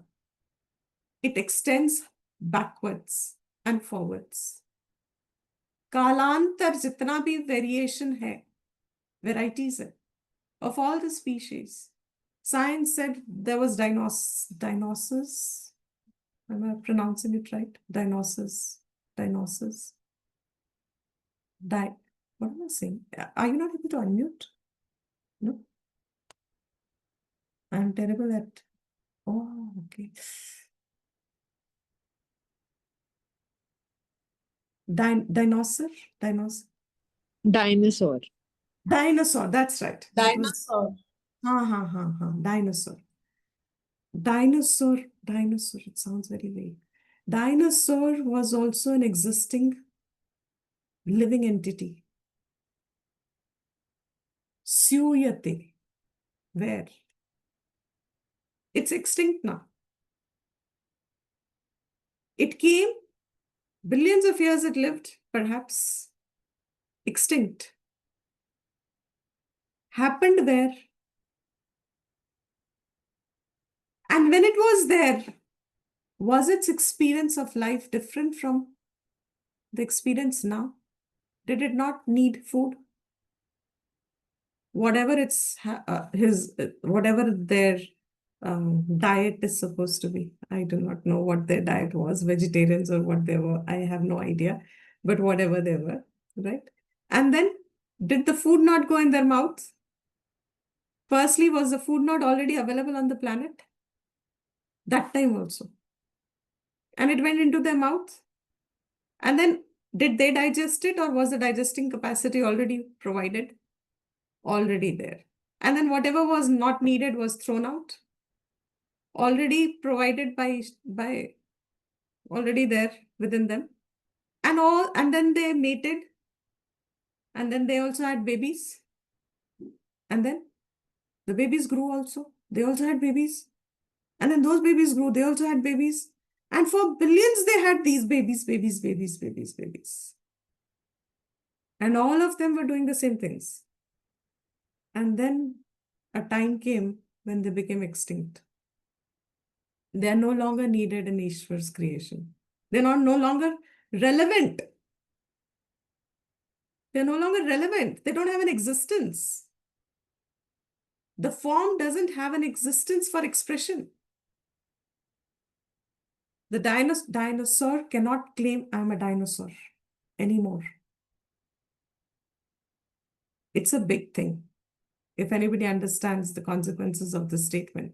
it extends backwards and forwards. कालांतर जितना भी variation है, varieties है, of all the species. Science said there was Dionysus. Am I pronouncing it right? Dionysus. What am I saying? Are you not able to unmute? No? I'm terrible at. Oh, okay. Dinosaur? Dinosaur. Dinosaur, that's right. Dinosaur. Dinosaur. Dinosaur, it sounds very vague. Dinosaur was also an existing living entity. Suyate. Where? It's extinct now. It came, billions of years it lived, perhaps extinct. Happened there. And when it was there, was its experience of life different from the experience now? Did it not need food? Whatever whatever their diet is supposed to be. I do not know what their diet was, vegetarians or what they were. I have no idea. But whatever they were, right? And then, did the food not go in their mouths? Firstly, was the food not already available on the planet? That time also. And it went into their mouth. And then, did they digest it, or was the digesting capacity already provided? Already there. And then whatever was not needed was thrown out. Already provided by already there within them. And then they mated. And then they also had babies. And then the babies grew also. They also had babies. And then those babies grew. They also had babies. And for billions, they had these babies. And all of them were doing the same things. And then a time came when they became extinct. They are no longer needed in Ishwar's creation. They're no longer relevant. They're no longer relevant. They don't have an existence. The form doesn't have an existence for expression. The dinosaur cannot claim I'm a dinosaur anymore. It's a big thing. If anybody understands the consequences of this statement,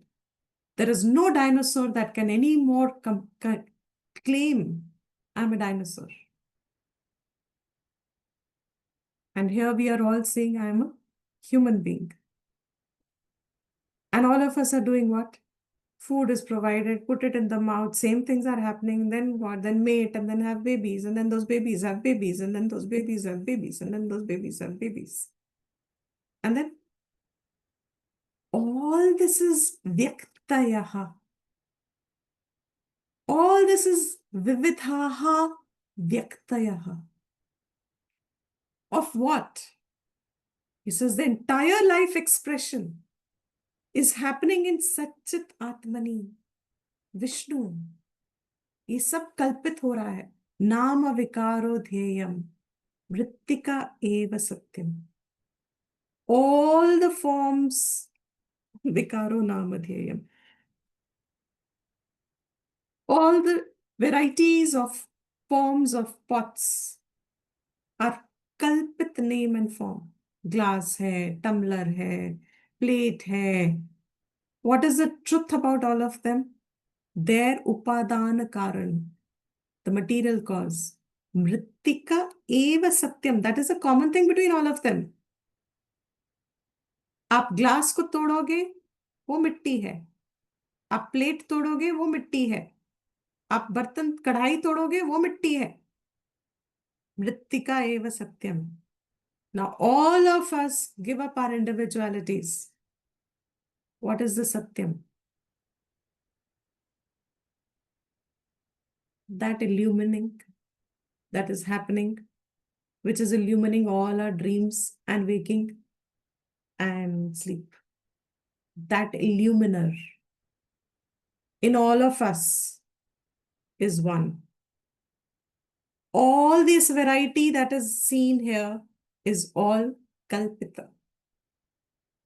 there is no dinosaur that can anymore claim I'm a dinosaur. And here we are all saying I'm a human being. And all of us are doing what? Food is provided, put it in the mouth, same things are happening, then what? Then mate, and then have babies, and then those babies have babies, and then those babies have babies, and then those babies have babies. And then all this is Vyaktayaha. All this is Vividhaha Vyaktayaha. Of what? He says the entire life expression is happening in Satchit Atmani, Vishnu. ये सब कल्पित हो रहा है. नाम विकारो ध्येयम वृत्तिका एव सत्यम. All the forms vikaro nama dhyeyam. All the varieties of forms of pots और कल्पित नेम एंड फॉर्म, ग्लास है, टम्बलर है, प्लेट है, what is the truth about all of them? Their upadana karan, the material cause. Mrittika eva satyam. That is a common thing between all of them. आप glass को तोड़ोगे वो मिट्टी है, आप plate तोड़ोगे वो मिट्टी है, आप बर्तन कढ़ाई तोड़ोगे वो मिट्टी है. मृत्तिका एव सत्यम. Now all of us give up our individualities. What is the satyam? That illumining that is happening, which is illumining all our dreams and waking and sleep. That illuminer in all of us is one. All this variety that is seen here is all kalpita.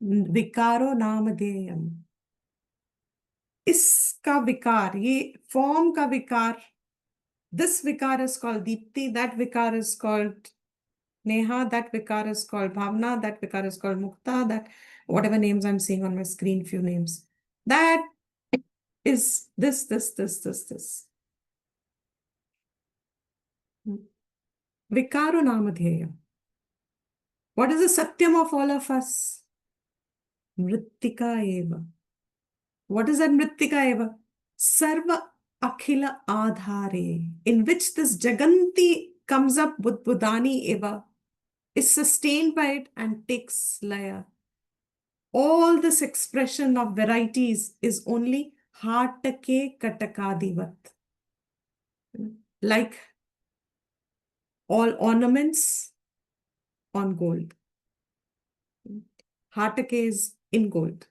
Vikaro namadheyam. इसका विकार, ये form का विकार, this vikar is called Deepti, that vikar is called Neha, that vikar is called Bhavna, that vikar is called Mukta, that whatever names I'm seeing on my screen, few names. That is this. Vikaro namadheya. What is the satyam of all of us? Mrittika eva. What is that mrittika eva? Sarva akhila adhare, in which this Jaganti comes up with Budani eva, is sustained by it and takes laya. All this expression of varieties is only hatake katakadivat. Like all ornaments on gold. Hatake is in gold.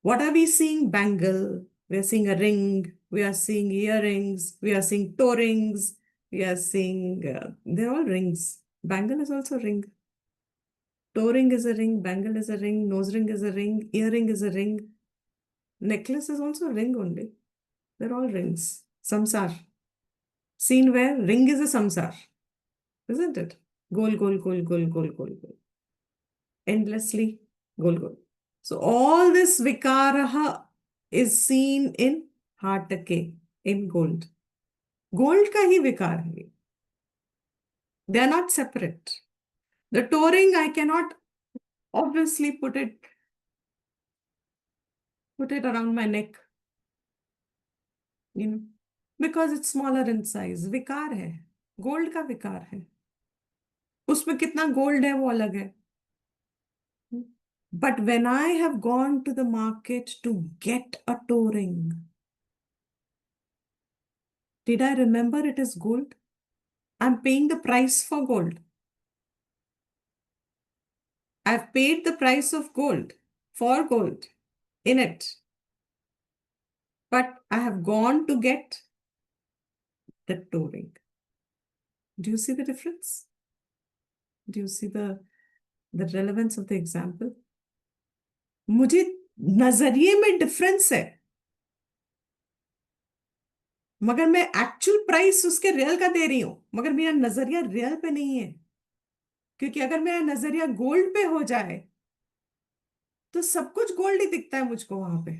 What are we seeing? Bangle. We are seeing a ring. We are seeing earrings. We are seeing toe rings. We are seeing, they're all rings. Bangle is also a ring. Toe ring is a ring. Bangle is a ring. Nose ring is a ring. Earring is a ring. Necklace is also a ring only. They're all rings. Samsar. Seen where? Ring is a samsar. Isn't it? Gol, gol, gol, gol, gol, gol, gol. Endlessly gol, gol. So all this vikaraha is seen in hatake, in gold. Gold ka hi vikar hai. They are not separate. The touring, I cannot obviously put it around my neck, you know, because it's smaller in size. विकार है, gold का विकार है. उसमें कितना gold है वो अलग है. But when I have gone to the market to get a toe ring, did I remember it is gold? I'm paying the price for gold. I've paid the price of gold for gold in it. But I have gone to get the toe ring. Do you see the difference? Do you see the relevance of the example? मुझे नजरिए में difference है, मगर मैं actual price उसके real का दे रही हूं, मगर मेरा नजरिया रियल पे नहीं है. क्योंकि अगर मेरा नजरिया गोल्ड पे हो जाए तो सब कुछ गोल्ड ही दिखता है मुझको वहां पे.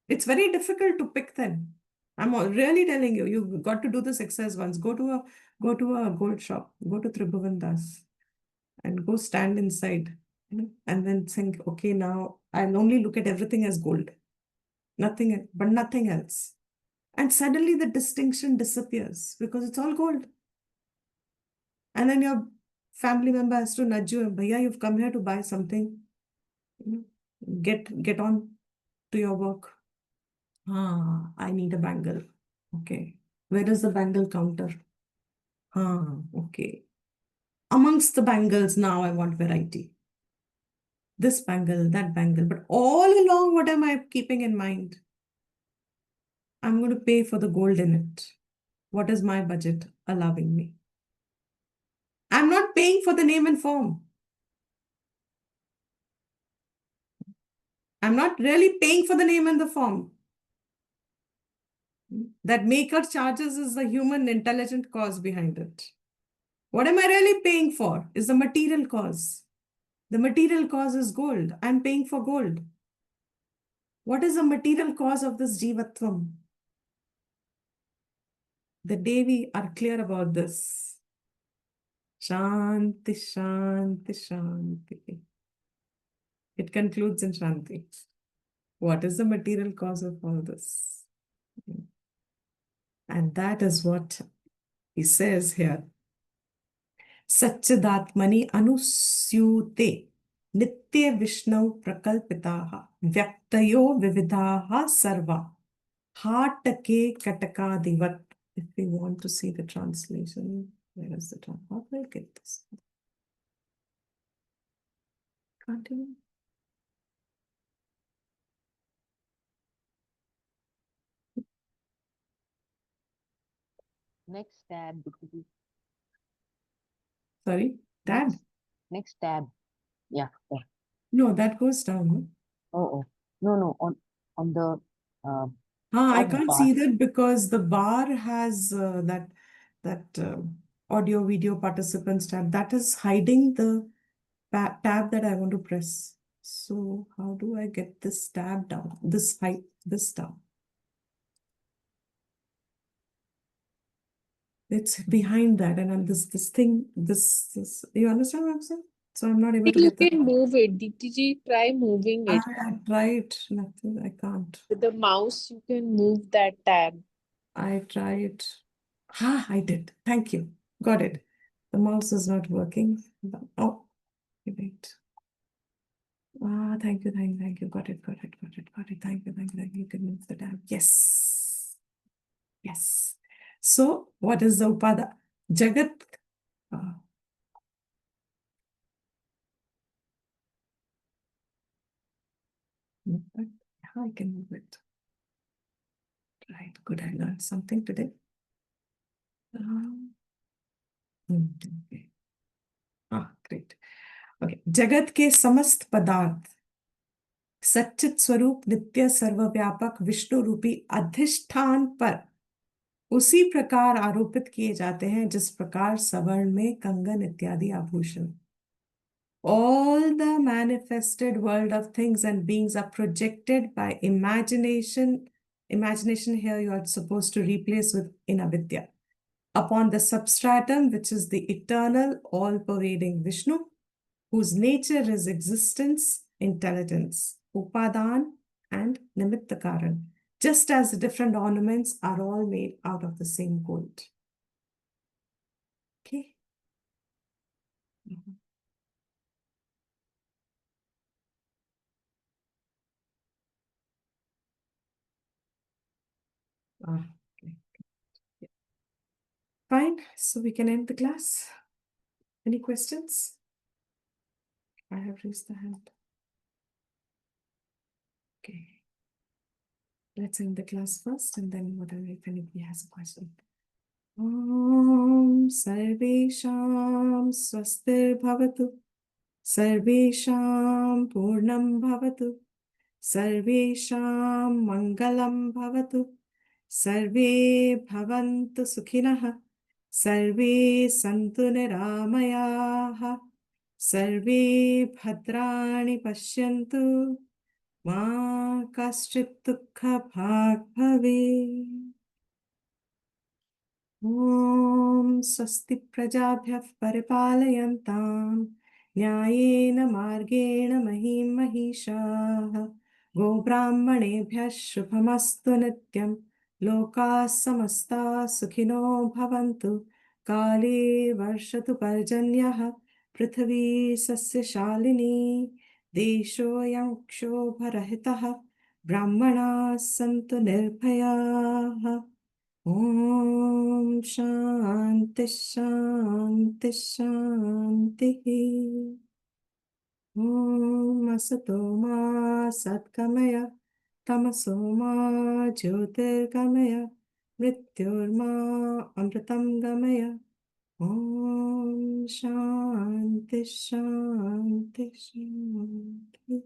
It's very difficult to pick them. I'm really telling you, you've got to do this exercise once. Go to a gold shop, go to Tribhuvan Das, and go stand inside, and then think, okay, now I'll only look at everything as gold, nothing but nothing else. And suddenly the distinction disappears because it's all gold. And then your family member has to nudge you, Bhaiya, you've come here to buy something. Get on to your work. Ah, I need a bangle. Okay. Where is the bangle counter? Ah, okay. Amongst the bangles, now I want variety. This bangle, that bangle. But all along, what am I keeping in mind? I'm going to pay for the gold in it. What is my budget allowing me? I'm not paying for the name and form. I'm not really paying for the name and the form. That maker charges is the human intelligent cause behind it. What am I really paying for is the material cause. The material cause is gold. I'm paying for gold. What is the material cause of this jivatvam? The day we are clear about this, Shanti, Shanti, Shanti. It concludes in Shanti. What is the material cause of all this? And that is what he says here. Satchidatmani anusyute nitya Vishnu prakalpitaha vyaktayo vividaha sarva hatake katakadivat. If we want to see the translation, where is the translation? How do I get this? Continue. Next tab. Sorry, tab? Next tab. Yeah. No, that goes down. Oh. No. On the I top can't bar. see that because the bar has that audio video participants tab that is hiding the tab that I want to press. So how do I get this tab down? This down. It's behind that, and then this thing. This. You understand what I'm saying? So I'm not able to You get that. can move it. DTG, try moving it. I tried. Nothing. I can't. With the mouse, you can move that tab. I tried. I did. Thank you. Got it. The mouse is not working. Oh, wait. Thank you. Got it. Thank you. You can move the tab. Yes. Yes. So, what is the Upada? Jagat. I can move it. Right. Good. I learned something today. Okay. Great. Okay. Jagat ke samast padarth सच्चित स्वरूप नित्य सर्वव्यापक विष्णु रूपी अधिष्ठान पर उसी प्रकार आरोपित किए जाते हैं जिस प्रकार सवर्ण में कंगन इत्यादि आभूषण. All the manifested world of things and beings are projected by imagination. Imagination here you are supposed to replace with inavidya upon the substratum which is the eternal all-pervading Vishnu, whose nature is existence, intelligence, upadan and nimittakaran, just as the different ornaments are all made out of the same gold. Okay. Okay. Fine. So we can end the class. Any questions? I have raised the hand. Okay. Let's end the class first and then whatever if anybody has a question. Om Sarvesham Swastir Bhavatu Sarvesham Purnam Bhavatu Sarvesham Mangalam Bhavatu Sarve Bhavantu Sukhinah Sarve Santu Niramayaha Sarve Bhadrani Pashyantu Ma Kaschit Dukha Bhag Bhave. Om Swasti Prajabhyah Paripalayantam Nyayena Margena Mahim Mahishaha Go Brahmanebhyah Shubhamastu Nityam Loka Samasta Sukhino Bhavantu Kale Varshatu Parjanyah Prithvi Sasya Shalini Deshoyam Kshobarahitah Brahmana Santu Nirbhayaha. Om Shanti Shanti Shanti. Om Asato Ma Satkamaya Tamaso Ma Jyotirgamaya Mrityorma Amritam Gamaya. Om Shanti Shanti Shanti.